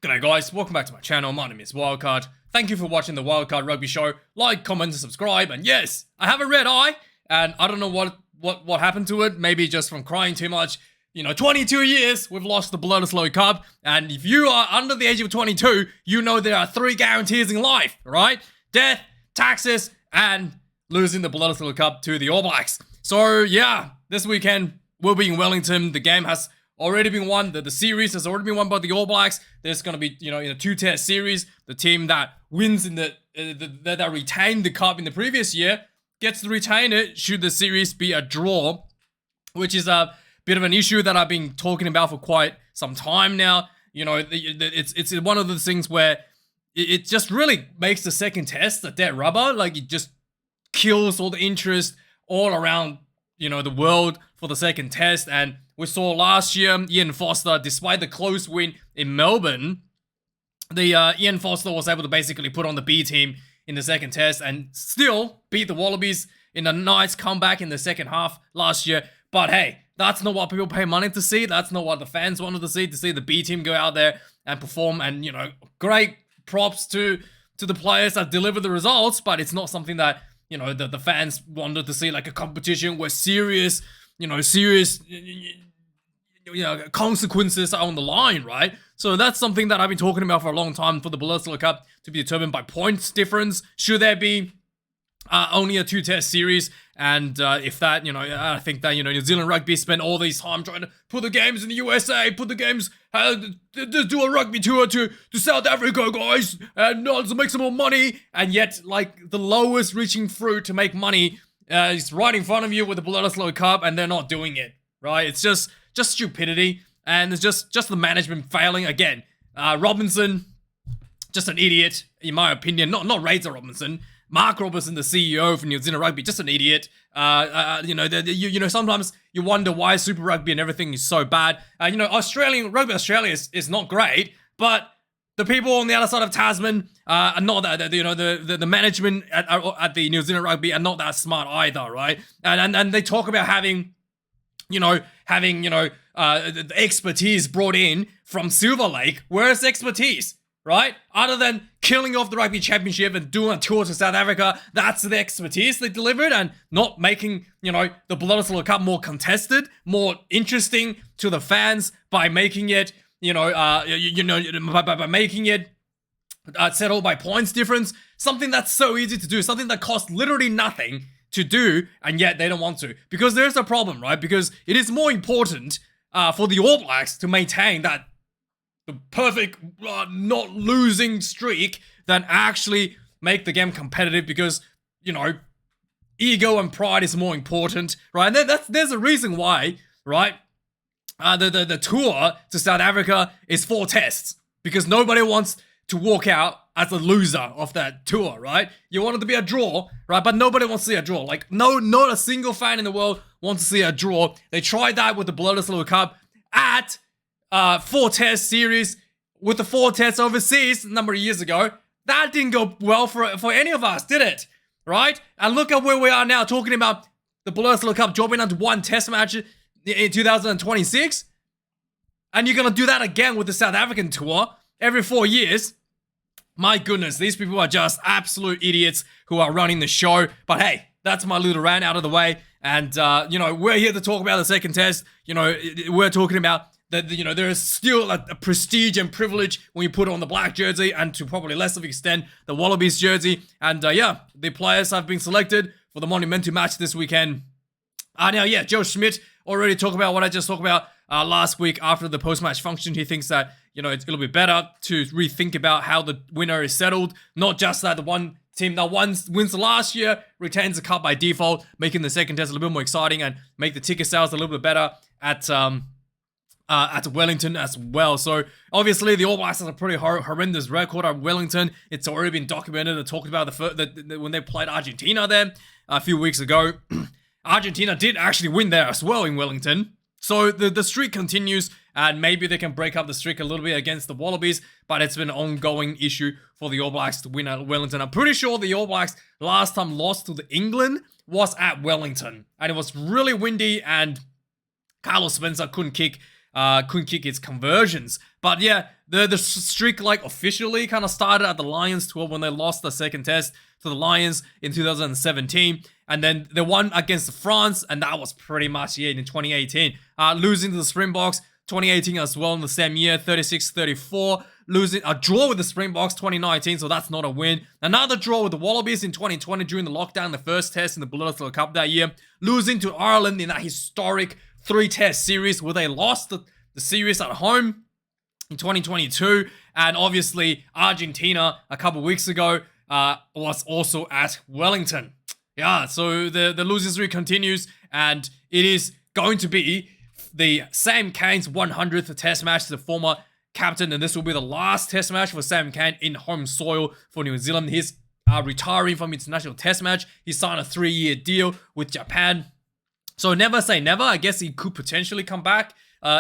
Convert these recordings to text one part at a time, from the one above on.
G'day guys, welcome back to my channel. My name is Wildkard. Thank you for watching the Wildkard Rugby Show. Like, comment, and subscribe. And yes, I have a red eye, and I don't know what happened to it. Maybe just from crying too much. You know, 22 years, we've lost the Bledisloe Cup, and if you are under the age of 22, you know there are 3 guarantees in life, right? Death, taxes, and losing the Bledisloe Cup to the All Blacks. So yeah, this weekend we'll be in Wellington. The game has already been won. The series has already been won by the All Blacks. There's going to be, you know, in a 2-test series, the team that wins in that retained the cup in the previous year gets to retain it should the series be a draw, which is a bit of an issue that I've been talking about for quite some time now. You know, it's one of those things where it just really makes the second test a dead rubber. Like, it just kills all the interest all around, you know, the world for the second test. And we saw last year, Ian Foster, despite the close win in Melbourne, Ian Foster was able to basically put on the B team in the second test and still beat the Wallabies in a nice comeback in the second half last year. But hey, that's not what people pay money to see. That's not what the fans wanted to see the B team go out there and perform. And, you know, great props to the players that deliver the results, but it's not something that, you know, the fans wanted to see, like a competition where serious consequences are on the line, right? So that's something that I've been talking about for a long time for the Bledisloe Cup to be determined by points difference. Should there be only a 2-test series? And if that, you know, I think that, you know, New Zealand Rugby spent all this time trying to put the games in the USA, put the games, do a rugby tour to South Africa, guys, and to make some more money. And yet, like, the lowest reaching fruit to make money is right in front of you with the Bledisloe Cup, and they're not doing it, right? It's just stupidity, and it's just the management failing again. Robinson, just an idiot, in my opinion. Not Razor Robinson. Mark Robinson, the CEO of New Zealand Rugby, just an idiot. You know, sometimes you wonder why Super Rugby and everything is so bad. You know, Rugby Australia is not great, but the people on the other side of Tasman are not that. You know, the management at the New Zealand Rugby are not that smart either, right? And they talk about having expertise brought in from Silver Lake. Where's expertise? Right? Other than killing off the Rugby Championship and doing a tour to South Africa, that's the expertise they delivered, and not making, you know, the Bledisloe Cup more contested, more interesting to the fans by making it, by making it settled by points difference. Something that's so easy to do, something that costs literally nothing to do, and yet they don't want to. Because there's a problem, right? Because it is more important for the All Blacks to maintain the perfect not losing streak than actually make the game competitive, because, you know, ego and pride is more important, right? And there's a reason why, right? The tour to South Africa is 4 tests, because nobody wants to walk out as a loser of that tour, right? You want it to be a draw, right? But nobody wants to see a draw. Like, not a single fan in the world wants to see a draw. They tried that with the Bledisloe Cup at 4-test series with the 4 tests overseas a number of years ago. That didn't go well for any of us, did it? Right? And look at where we are now, talking about the Bledisloe Cup dropping down to 1 test match in 2026. And you're going to do that again with the South African tour every 4 years. My goodness, these people are just absolute idiots who are running the show. But hey, that's my little rant out of the way. And, you know, we're here to talk about the second test. You know, we're talking about that, you know, there is still a prestige and privilege when you put on the black jersey, and to probably less of extent the Wallabies jersey. And yeah, the players have been selected for the monumental match this weekend. Now, yeah, Joe Schmidt already talked about what I just talked about last week after the post-match function. He thinks that, you know, it'll be better to rethink about how the winner is settled. Not just that the one team that wins the last year retains the cup by default, making the second test a little bit more exciting and make the ticket sales a little bit better at Wellington as well. So obviously the All Blacks has a pretty horrendous record at Wellington. It's already been documented and talked about when they played Argentina there a few weeks ago. Argentina did actually win there as well in Wellington. So the streak continues, and maybe they can break up the streak a little bit against the Wallabies, but it's been an ongoing issue for the All Blacks to win at Wellington. I'm pretty sure the All Blacks last time lost to the England was at Wellington, and it was really windy, and Carlos Spencer couldn't kick couldn't kick its conversions. But yeah, the streak like officially kind of started at the Lions tour when they lost the second test to the Lions in 2017. And then they won against France, and that was pretty much it in 2018. Losing to the Springboks 2018 as well in the same year, 36-34. Losing a draw with the Springboks 2019, so that's not a win. Another draw with the Wallabies in 2020 during the lockdown, the first test in the Bledisloe Cup that year. Losing to Ireland in that historic 3-test series where they lost the series at home in 2022. And obviously Argentina a couple weeks ago was also at Wellington. Yeah, so the losing streak continues, and it is going to be the Sam Cane's 100th test match to the former captain, and this will be the last test match for Sam Cane in home soil for New Zealand. He's retiring from international test match. He signed a 3-year deal with Japan. So never say never. I guess he could potentially come back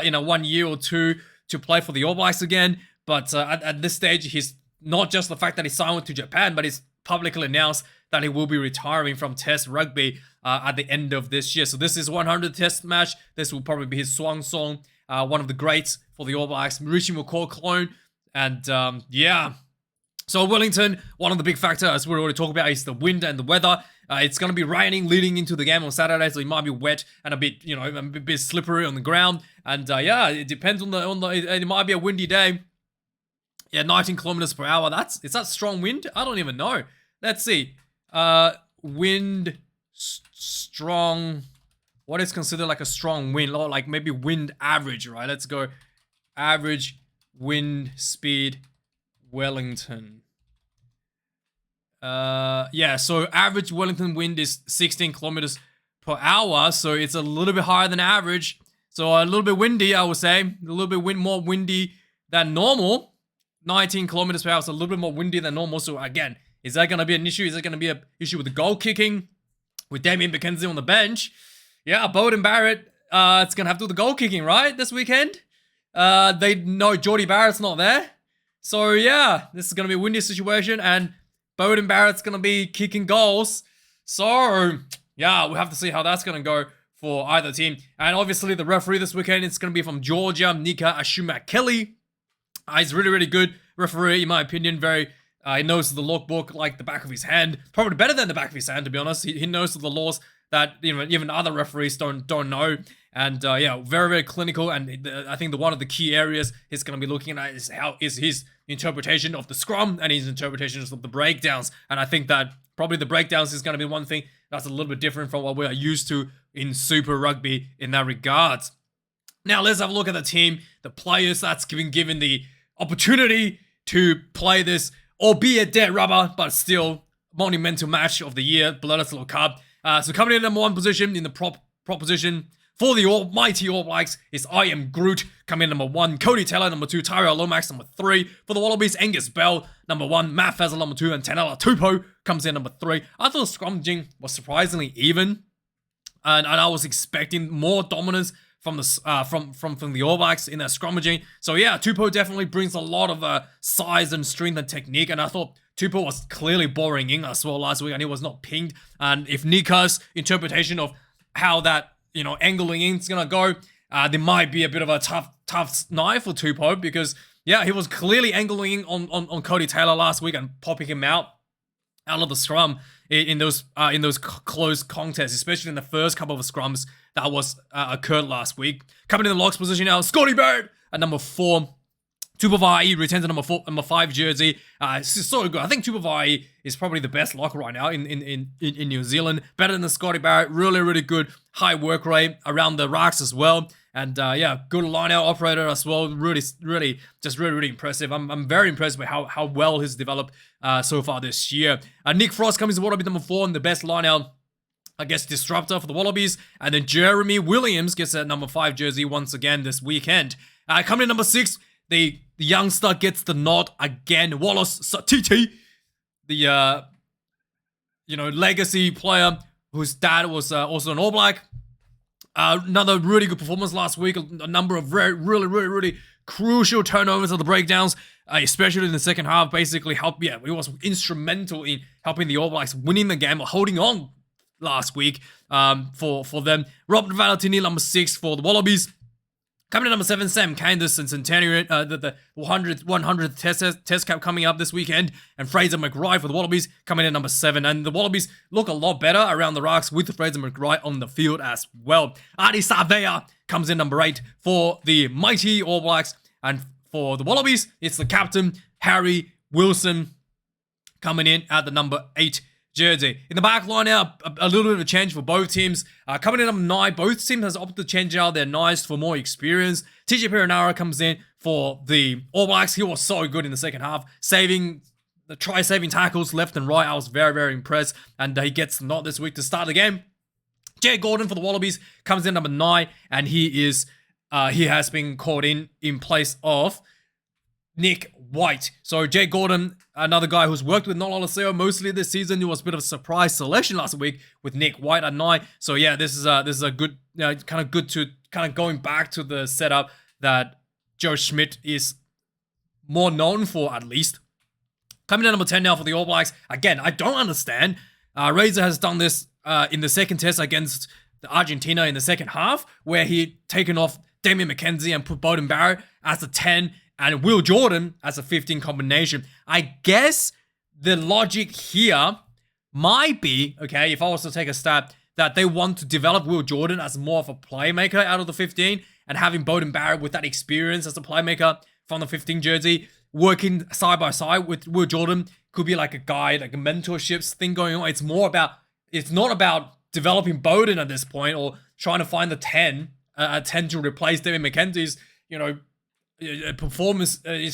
in a 1 year or two to play for the All Blacks again. But at this stage, he's not just the fact that he signed to Japan, but he's publicly announced that he will be retiring from Test rugby at the end of this year. So this is 100th Test match. This will probably be his swan song. One of the greats for the All Blacks, Richie McCaw clone. And yeah. So Wellington, one of the big factors, as we already talked about, is the wind and the weather. It's going to be raining leading into the game on Saturday, so it might be wet and a bit, a bit slippery on the ground. And yeah, it depends on the. It might be a windy day. Yeah, 19 kilometers per hour. Is that strong wind? I don't even know. Let's see. Wind strong. What is considered like a strong wind? Or like maybe wind average, right? Let's go average wind speed Wellington. Yeah, so average Wellington wind is 16 kilometers per hour, so it's a little bit higher than average. So a little bit windy, I would say. A little bit more windy than normal. 19 kilometers per hour, so a little bit more windy than normal. So again, is that going to be an issue? Is that going to be an issue with the goal kicking? With Damien McKenzie on the bench? Yeah, Beauden Barrett, it's going to have to do the goal kicking, right, this weekend? They know Jordie Barrett's not there. So yeah, this is going to be a windy situation, and Beauden Barrett's going to be kicking goals. So yeah, we'll have to see how that's going to go for either team. And obviously the referee this weekend, it's going to be from Georgia, Nika Ashuma-Kelly. He's really, really good referee, in my opinion. Very, he knows the logbook like the back of his hand. Probably better than the back of his hand, to be honest. He knows the laws that even other referees don't know. And yeah, very, very clinical. And I think one of the key areas he's going to be looking at is his interpretation of the scrum and his interpretations of the breakdowns. And I think that probably the breakdowns is going to be one thing that's a little bit different from what we are used to in Super Rugby in that regard. Now let's have a look at the team, the players that's been given the opportunity to play this, albeit dead rubber, but still monumental match of the year, Bledisloe Cup. So coming in number 1 position in the prop position for the almighty All Blacks is I Am Groot, coming in number 1. Cody Taylor, number 2. Tyrell Lomax, number 3. For the Wallabies, Angus Bell, number 1. Matt Fezzle, number 2. And Tanela Tupou comes in number 3. I thought scrummaging was surprisingly even. And I was expecting more dominance from the All Blacks in their scrummaging. So yeah, Tupou definitely brings a lot of size and strength and technique. And I thought Tupou was clearly boring in as well last week, and he was not pinged. And if Nika's interpretation of how that angling in is gonna go, there might be a bit of a tough knife for Tupou, because yeah, he was clearly angling in on Cody Taylor last week and popping him out of the scrum in those close contests, especially in the first couple of scrums that was occurred last week. Coming in the locks position now, Scotty Barrett at number 4. Tupavai retains the number 5 jersey. It's so good. I think Tupavai is probably the best locker right now in New Zealand. Better than the Scotty Barrett. Really, really good. High work rate around the racks as well. And yeah, good line-out operator as well. Really, really impressive. I'm very impressed by how well he's developed so far this year. Nick Frost comes to Wallabies number 4 and the best line-out, I guess, disruptor for the Wallabies. And then Jeremy Williams gets that number 5 jersey once again this weekend. Coming in number 6, the youngster gets the nod again. Wallace Satiti, the legacy player whose dad was also an All Black. Another really good performance last week. A number of really crucial turnovers of the breakdowns, especially in the second half. Basically helped. Yeah, he was instrumental in helping the All Blacks winning the game or holding on last week for them. Robert Valentini, number 6 for the Wallabies. Coming in number 7, Sam Candice and Centenarian, the 100th test cap coming up this weekend. And Fraser McRae for the Wallabies coming in number 7. And the Wallabies look a lot better around the rocks with Fraser McRae on the field as well. Ardie Savea comes in number 8 for the mighty All Blacks. And for the Wallabies, it's the captain, Harry Wilson, coming in at the number 8 jersey. In the back line now, a little bit of a change for both teams. Coming in number 9, both teams has opted to change out their 9s for more experience. TJ Perenara comes in for the All Blacks. He was so good in the second half, saving tackles left and right. I was very, very impressed. And he gets the nod this week to start the game. Jay Gordon for the Wallabies comes in number 9, and he has been called in place of Nick White. So Jay Gordon, another guy who's worked with Nola Laseo mostly this season, who was a bit of a surprise selection last week with Nick White at 9. So yeah, this is a good, going back to the setup that Joe Schmidt is more known for, at least. Coming to number 10 now for the All Blacks. Again, I don't understand. Razor has done this in the second test against Argentina in the second half, where he taken off Damian McKenzie and put Beauden Barrett as a 10 and Will Jordan as a 15 combination. I guess the logic here might be, okay, if I was to take a stab, that they want to develop Will Jordan as more of a playmaker out of the 15, and having Beauden Barrett with that experience as a playmaker from the 15 jersey, working side by side with Will Jordan, could be like a guide, like a mentorships thing going on. It's not about developing Beauden at this point, or trying to find the 10 to replace David McKenzie's,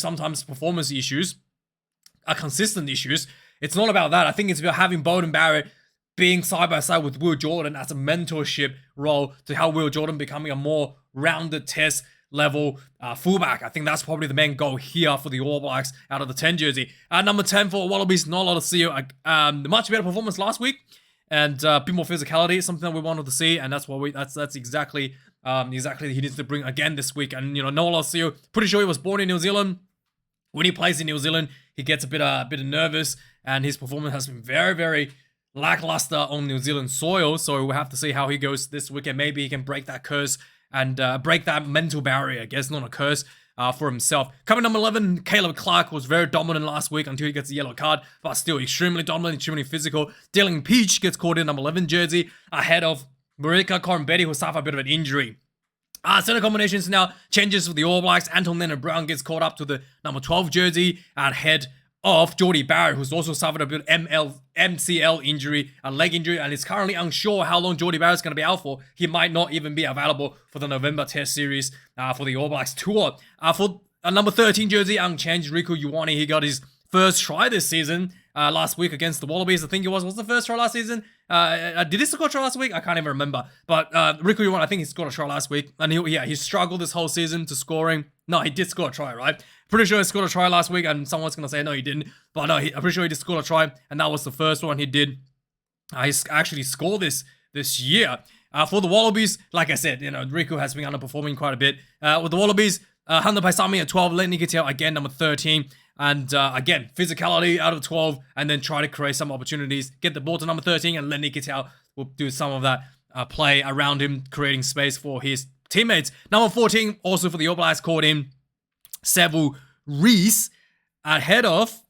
sometimes performance issues are consistent issues. It's not about that. I think it's about having Beauden Barrett being side by side with Will Jordan as a mentorship role to help Will Jordan becoming a more rounded test level fullback. I think that's probably the main goal here for the All Blacks out of the 10 jersey. At number 10 for Wallabies, not a lot to see. Much better performance last week, and a bit more physicality, something that we wanted to see, and that's what that's exactly he needs to bring again this week. And Nola Laseo, pretty sure he was born in New Zealand. When he plays in New Zealand, he gets a bit nervous, and his performance has been very, very lackluster on New Zealand soil. So we'll have to see how he goes this weekend. Maybe he can break that curse and break that mental barrier, I guess, not a curse, for himself. Coming number 11, Caleb Clark was very dominant last week until he gets a yellow card, but still extremely dominant, extremely physical. Dylan Peach gets caught in number 11 jersey ahead of Marika Corbett, who suffered a bit of an injury. Center combinations now changes for the All Blacks. Anton Leonard-Brown gets caught up to the number 12 jersey ahead of Jordie Barrett, who's also suffered a bit of MCL injury, a leg injury, and is currently unsure how long Jordie Barrett's going to be out for. He might not even be available for the November Test Series for the All Blacks tour. For number 13 jersey, unchanged, Riku Ioane. He got his first try this season last week against the Wallabies. I think it was the first try last season. Did he score a try last week? I can't even remember. But Riku Ioane, I think he scored a try last week. And he struggled this whole season to scoring. No, he did score a try, right? Pretty sure he scored a try last week, and someone's going to say, no, he didn't. But no, I'm pretty sure he did score a try, and that was the first one he did. He actually scored this year. For the Wallabies, like I said, Riku has been underperforming quite a bit. With the Wallabies, Hunter Paisami at 12, Lenny Kittel again, number 13. And again, physicality out of 12, and then try to create some opportunities. Get the ball to number 13, and Lenny Kittel will do some of that play around him, creating space for his teammates. Number 14, also for the All Blacks, called in Seville Reese ahead of...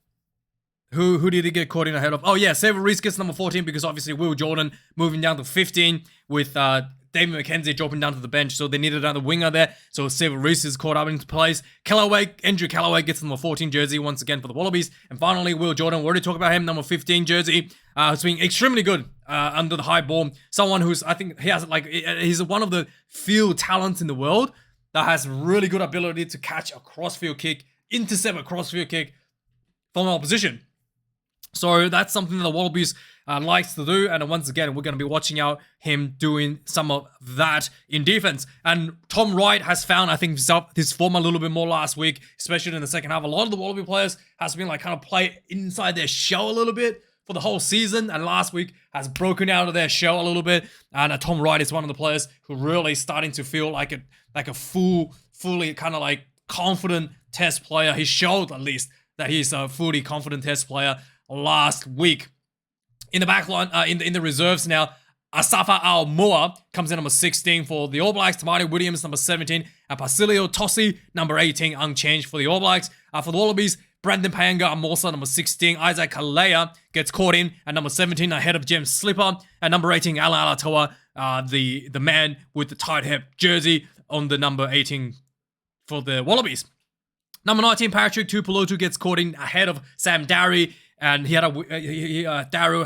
Who did he get caught in ahead of? Oh yeah, Seville Reese gets number 14 because obviously Will Jordan moving down to 15 with David McKenzie dropping down to the bench, so they needed another winger there. So Seville Reese is caught up into place. Andrew Callaway gets number 14 jersey once again for the Wallabies. And finally, Will Jordan, we already talked about him, number 15 jersey. Has been extremely good under the high ball. Someone who's, I think, he's one of the few talents in the world that has really good ability to catch a crossfield kick, intercept a crossfield kick from opposition. So that's something that the Wallabies likes to do. And once again, we're going to be watching out him doing some of that in defense. And Tom Wright has found, I think, his form a little bit more last week, especially in the second half. A lot of the Wallaby players has been kind of play inside their shell a little bit for the whole season. And last week has broken out of their shell a little bit. And Tom Wright is one of the players who really starting to feel like a fully kind of confident test player. He showed at least that he's a fully confident test player last week. In the back line, in the reserves now, Asafa Al-Moa comes in number 16 for the All Blacks. Tamati Williams, number 17. Basilio Tossi, number 18, unchanged for the All Blacks. For the Wallabies, Brandon Paenga Amosa, number 16. Isaac Kalea gets caught in at number 17, ahead of James Slipper. And number 18, Alan Alatoa, the man with the tight hip jersey on the number 18 for the Wallabies. Number 19, Patrick Tuipulotu gets caught in ahead of Sam Darry. And Daru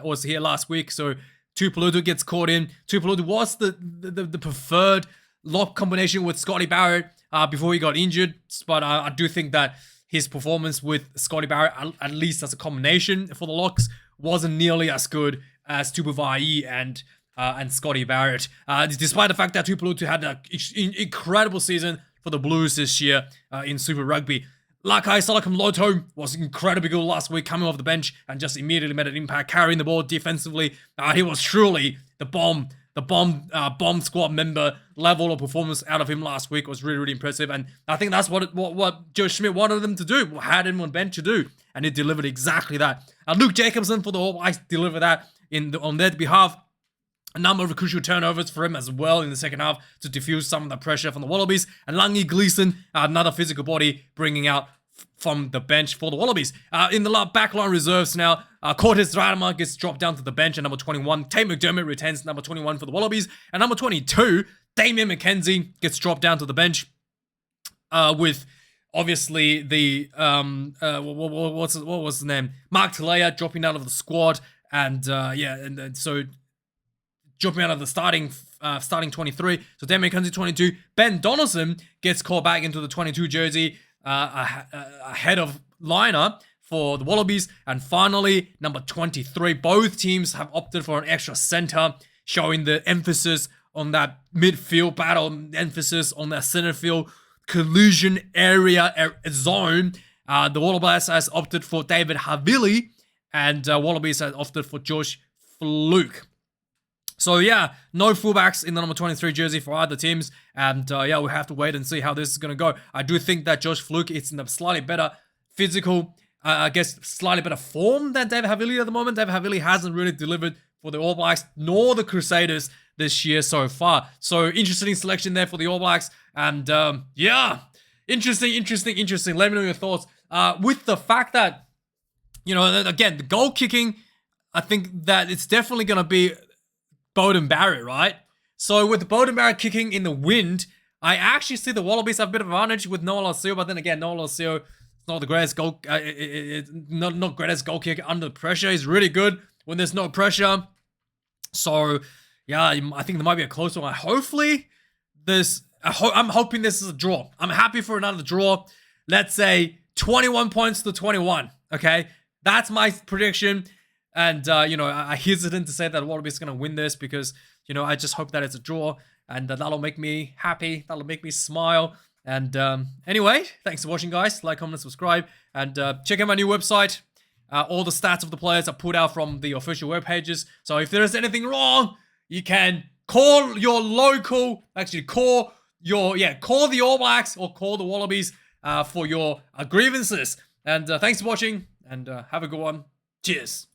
was here last week, so Tuipulotu gets caught in. Tuipulotu was the preferred lock combination with Scotty Barrett before he got injured, but I do think that his performance with Scotty Barrett, at least as a combination for the locks, wasn't nearly as good as Tupuvai and Scotty Barrett. Despite the fact that Tuipulotu had an incredible season for the Blues this year in Super Rugby. Lakai Salakam-Loto was incredibly good last week, coming off the bench and just immediately made an impact, carrying the ball defensively. He was truly the bomb squad member. Level of performance out of him last week was really, really impressive. And I think that's what Joe Schmidt wanted them to do, had him on bench to do. And he delivered exactly that. Luke Jacobson for the All Blacks delivered that on their behalf. A number of crucial turnovers for him as well in the second half to diffuse some of the pressure from the Wallabies. And Langi Gleeson, another physical body, bringing out from the bench for the Wallabies. In the backline reserves now, Cortez Radama gets dropped down to the bench at number 21. Tate McDermott retains number 21 for the Wallabies. And number 22, Damien McKenzie gets dropped down to the bench with obviously the, what was his name? Mark Talea dropping out of the squad. And so dropping out of the starting 23. So Damien McKenzie 22. Ben Donaldson gets called back into the 22 jersey ahead of Liner for the Wallabies. And finally, number 23. Both teams have opted for an extra center, showing the emphasis on that midfield battle, emphasis on that center field collision area zone. The Wallabies has opted for David Havili, and Wallabies has opted for Josh Fluke. So yeah, no fullbacks in the number 23 jersey for either teams. And yeah, we'll have to wait and see how this is going to go. I do think that Josh Fluke is in a slightly better physical, slightly better form than David Havili at the moment. David Havili hasn't really delivered for the All Blacks nor the Crusaders this year so far. So interesting selection there for the All Blacks. And yeah, interesting. Let me know your thoughts. With the fact that, again, the goal kicking, I think that it's definitely going to be Beauden Barrett, right? So with Beauden Barrett kicking in the wind, I actually see the Wallabies have a bit of advantage with Noah Lasio, but then again, Noah Lasio is not the greatest goal, not greatest goal kicker under pressure. He's really good when there's no pressure. So yeah, I think there might be a close one. Hopefully, I'm hoping this is a draw. I'm happy for another draw. Let's say 21 points to 21. Okay, that's my prediction. And, I hesitant to say that Wallabies is going to win this because, I just hope that it's a draw. And that'll make me happy. That'll make me smile. And anyway, thanks for watching, guys. Like, comment, and subscribe. And check out my new website. All the stats of the players are put out from the official web pages. So if there is anything wrong, you can call your local, call the All Blacks or call the Wallabies for your grievances. And thanks for watching. And have a good one. Cheers.